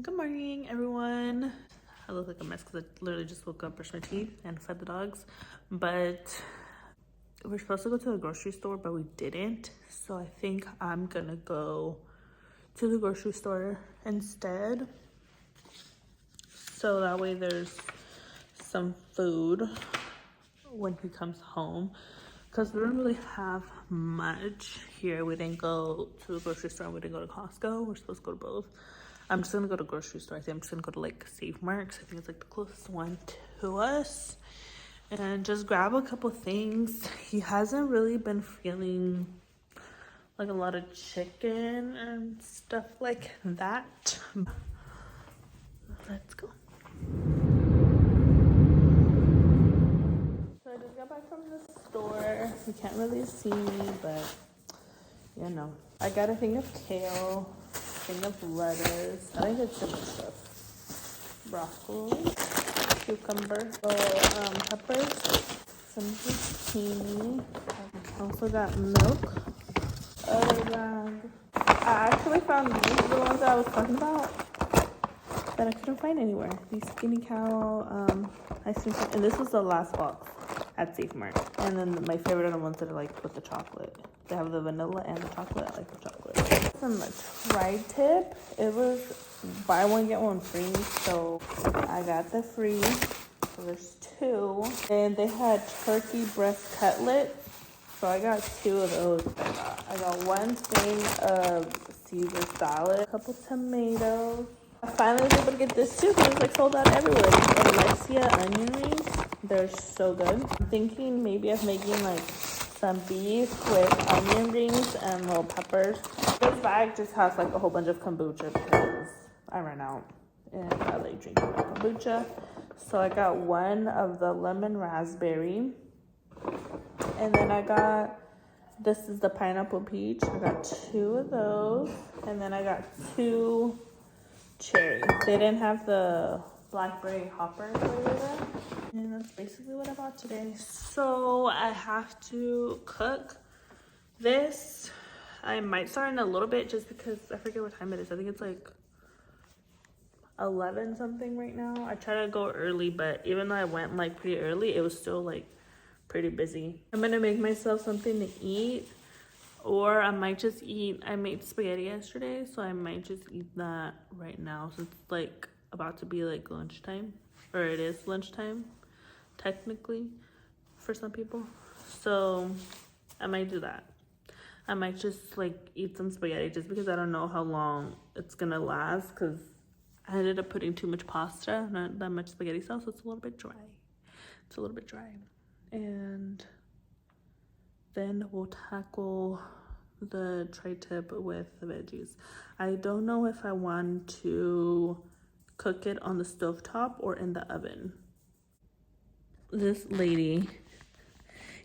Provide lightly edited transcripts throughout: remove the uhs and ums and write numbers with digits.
Good morning, everyone. I look like a mess because I literally just woke up, brushed my teeth, and fed the dogs. But we're supposed to go to the grocery store, but we didn't. So I think I'm gonna go to the grocery store instead. So that way there's some food when he comes home. Because we don't really have much here. We didn't go to the grocery store. We didn't go to Costco. We're supposed to go to both. I'm just gonna go to grocery store. I think I'm just gonna go to like Save Marks. I think it's like the closest one to us, and just grab a couple things. He hasn't really been feeling like a lot of chicken and stuff like that. Let's go. So I just got back from the store. You can't really see me, but you know, I got a thing of kale, thing of lettuce. I think it's too much stuff. Broccoli, cucumber, peppers, some zucchini. I also got milk. Other bag. I actually found these, the ones that I was talking about, that I couldn't find anywhere. These Skinny Cow ice cream, and this was the last box at Safe Mart. And then my favorite are the ones that are like with the chocolate. They have the vanilla and the chocolate. I like the chocolate. Some tri-tip. It was buy one get one free, so I got the free. So there's two, and they had turkey breast cutlet. So I got two of those. I got one thing of Caesar salad, a couple tomatoes. I finally was able to get this too because it's like sold out everywhere. Alexia onion rings. They're so good. I'm thinking maybe of making like some beef with onion rings and little peppers. This bag just has like a whole bunch of kombucha because I ran out and I like drinking my kombucha. So I got one of the lemon raspberry. And then I got, this is the pineapple peach. I got two of those. And then I got two cherry. They didn't have the blackberry hopper flavor there. And that's basically what I bought today. So I have to cook this. I might start in a little bit just because I forget what time it is. I think it's like 11 something right now. I try to go early, but even though I went like pretty early, it was still like pretty busy. I'm gonna make myself something to eat, or I might just eat, I made spaghetti yesterday, so I might just eat that right now since it's like about to be like lunchtime, or it is lunchtime technically for some people. So I might do that. I might just like eat some spaghetti just because I don't know how long it's gonna last, because I ended up putting too much pasta, not that much spaghetti sauce, so it's a little bit dry. It's a little bit dry. And then we'll tackle the tri-tip with the veggies. I don't know if I want to cook it on the stovetop or in the oven. This lady,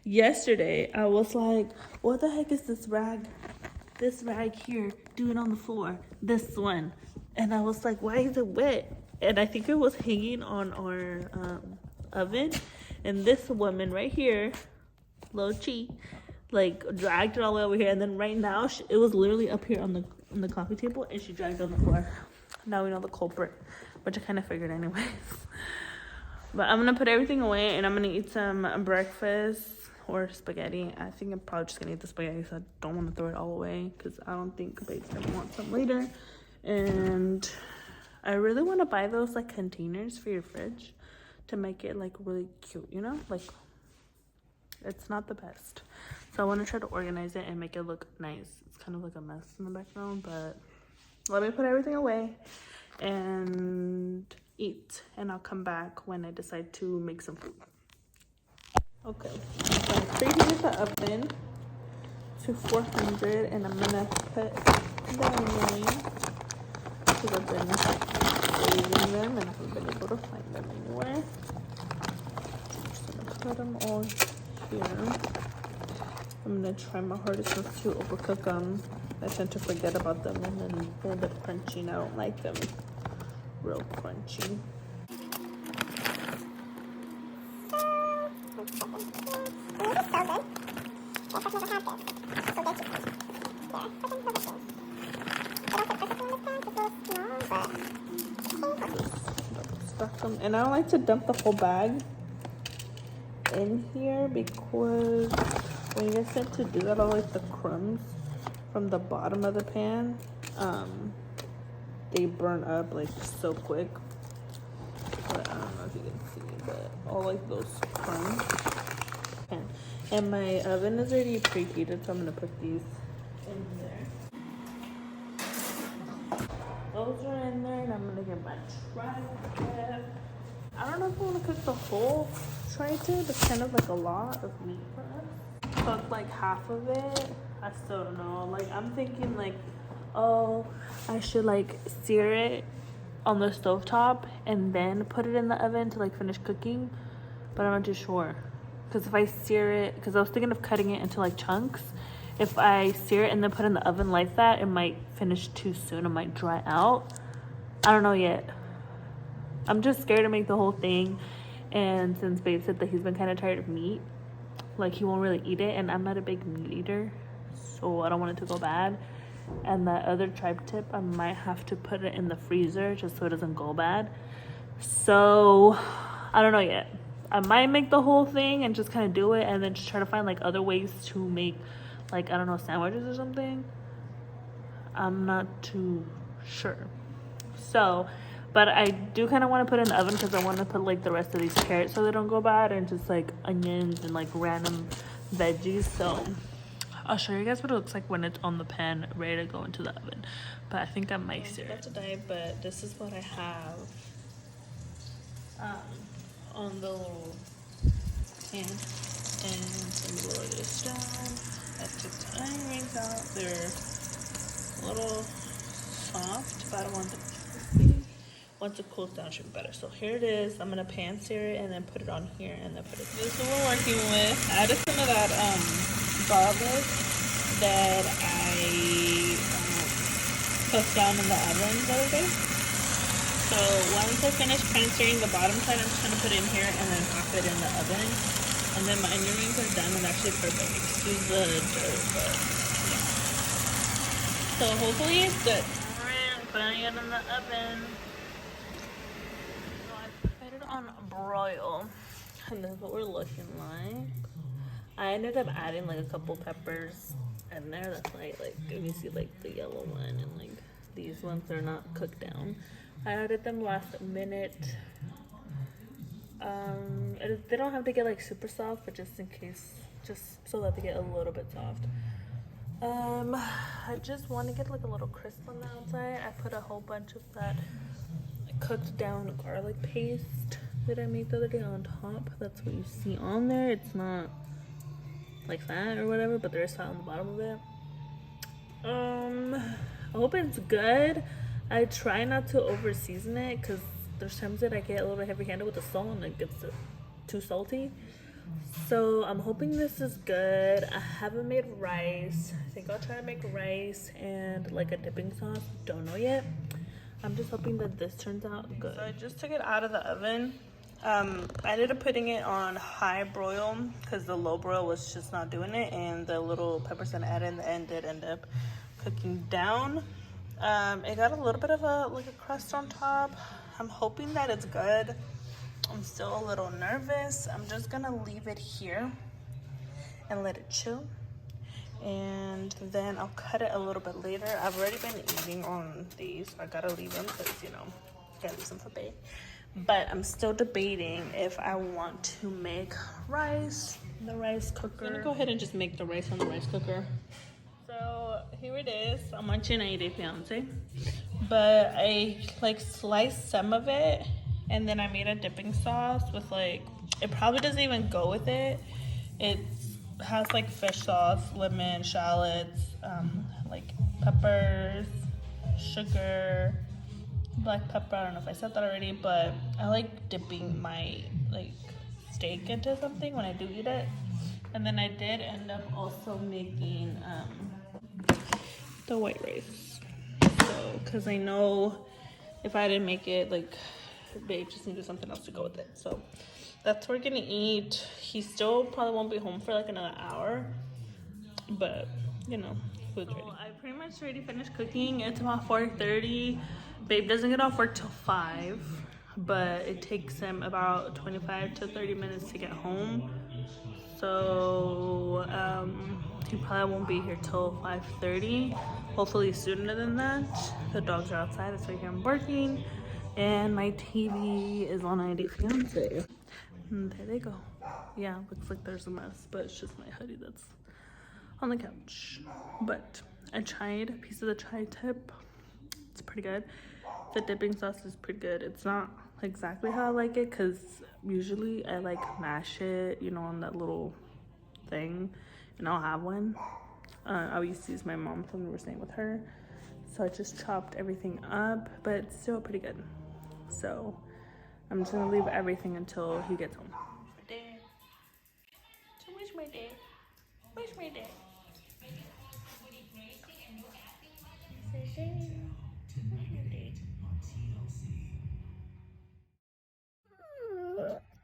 yesterday, I was like, what the heck is this rag here doing on the floor? This one. And I was like, why is it wet? And I think it was hanging on our oven. And this woman right here, Lo Chi, like dragged it all the way over here. And then right now, it was literally up here on the coffee table, and she dragged it on the floor. Now we know the culprit, which I kind of figured anyways. But I'm gonna put everything away, and I'm gonna eat some breakfast or spaghetti. I think I'm probably just gonna eat the spaghetti, so I don't want to throw it all away because I don't think babe's gonna want some later. And I really want to buy those like containers for your fridge to make it like really cute, you know, like it's not the best. So I want to try to organize it and make it look nice. It's kind of like a mess in the background, but let me put everything away and eat, and I'll come back when I decide to make some food. Okay, so I preheated the oven to 400, and I'm gonna put the onion because I've been saving them and I haven't been able to find them anywhere. I'm just gonna put them all here. I'm gonna try my hardest not to overcook them. I tend to forget about them and then they're a bit crunchy, and I don't like them real crunchy. Just stuck them. And I don't like to dump the whole bag in here because when you get sent to do that, all like the crumbs from the bottom of the pan, they burn up like so quick. But I don't know if you can see, but all like those crumbs. And my oven is already preheated, so I'm gonna put these in there. Those are in there, and I'm gonna get my tri-tip. I don't know if I want to cook the whole tri-tip. It's kind of like a lot of meat for us. Cook like half of it. I still don't know. Like I'm thinking like, oh, I should like sear it on the stovetop and then put it in the oven to like finish cooking, but I'm not too sure. Because if I sear it, because I was thinking of cutting it into like chunks. If I sear it and then put it in the oven like that, it might finish too soon. It might dry out. I don't know yet. I'm just scared to make the whole thing. And since Babe said that he's been kind of tired of meat, like he won't really eat it. And I'm not a big meat eater, so I don't want it to go bad. And that other tri-tip, I might have to put it in the freezer just so it doesn't go bad. So I don't know yet. I might make the whole thing and just kind of do it and then just try to find like other ways to make like, I don't know, sandwiches or something. I'm not too sure. So, but I do kind of want to put it in the oven because I want to put like the rest of these carrots so they don't go bad, and just like onions and like random veggies. So I'll show you guys what it looks like when it's on the pan ready to go into the oven. But I think I might sear it today, but this is what I have on the little pan. And some lower this down. I took the onion rings out. They're a little soft, but I don't want them to be. Once it cools down, it should be better. So here it is. I'm gonna pan sear it and then put it on here and then put it. This is what we're working with. I added some of that garlic that I cooked down in the oven the other day. So once I finish pan searing the bottom side, I'm just gonna put it in here and then pop it in the oven. And then my onion rings are done and actually perfect. Excuse the dirt, but yeah. So hopefully it's good. Alright, I'm putting it in the oven. So I put it on broil. And this is what we're looking like. I ended up adding like a couple peppers in there. That's like you can see like the yellow one and like these ones that are not cooked down. I added them last minute. They don't have to get like super soft, but just in case, just so that they get a little bit soft. I just want to get like a little crisp on the outside. I put a whole bunch of that cooked down garlic paste that I made the other day on top. That's what you see on there. It's not like fat or whatever, but there is fat on the bottom of it. I hope it's good. I try not to over season it because there's times that I get a little bit heavy handed with the salt and it gets too salty. So I'm hoping this is good. I haven't made rice. I think I'll try to make rice and like a dipping sauce. Don't know yet. I'm just hoping that this turns out good. So I just took it out of the oven. I ended up putting it on high broil because the low broil was just not doing it, and the little peppers that I added in the end did end up cooking down. It got a little bit of a crust on top. I'm hoping that it's good. I'm still a little nervous. I'm just gonna leave it here and let it chill, and then I'll cut it a little bit later. I've already been eating on these, so I gotta leave them because, you know, gotta leave some for Babe. But I'm still debating if I want to make rice in the rice cooker. I'm gonna go ahead and just make the rice on the rice cooker. So here it is. I'm watching 90 Day Fiance, but I like sliced some of it, and then I made a dipping sauce with like, it probably doesn't even go with it. It has like fish sauce, lemon, shallots, like peppers, sugar, black pepper. I don't know if I said that already, but I like dipping my like steak into something when I do eat it. And then I did end up also making the white rice. So, because I know if I didn't make it, like, Babe just needed something else to go with it. So that's what we're gonna eat. He still probably won't be home for like another hour, but you know, food's ready. I pretty much already finished cooking. It's about 4:30. Babe doesn't get off work till 5, but it takes him about 25 to 30 minutes to get home. So he probably won't be here till 5:30. Hopefully sooner than that. The dogs are outside, that's why I'm working. And my TV is on 90 Fiance. And there they go. Yeah, looks like there's a mess, but it's just my hoodie that's on the couch. But I tried a piece of the tri-tip. It's pretty good. The dipping sauce is pretty good. It's not exactly how I like it, because usually I like mash it, you know, on that little thing, and I'll have one. I used to use my mom's when we were staying with her, so I just chopped everything up, but it's still pretty good. So I'm just gonna leave everything until he gets home. My dad. So where's my dad? Where's my dad?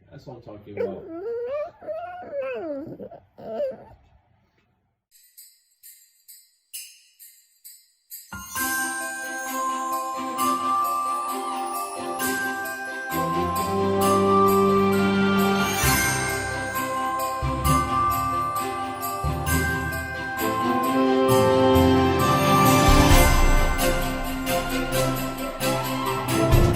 That's what I'm talking about.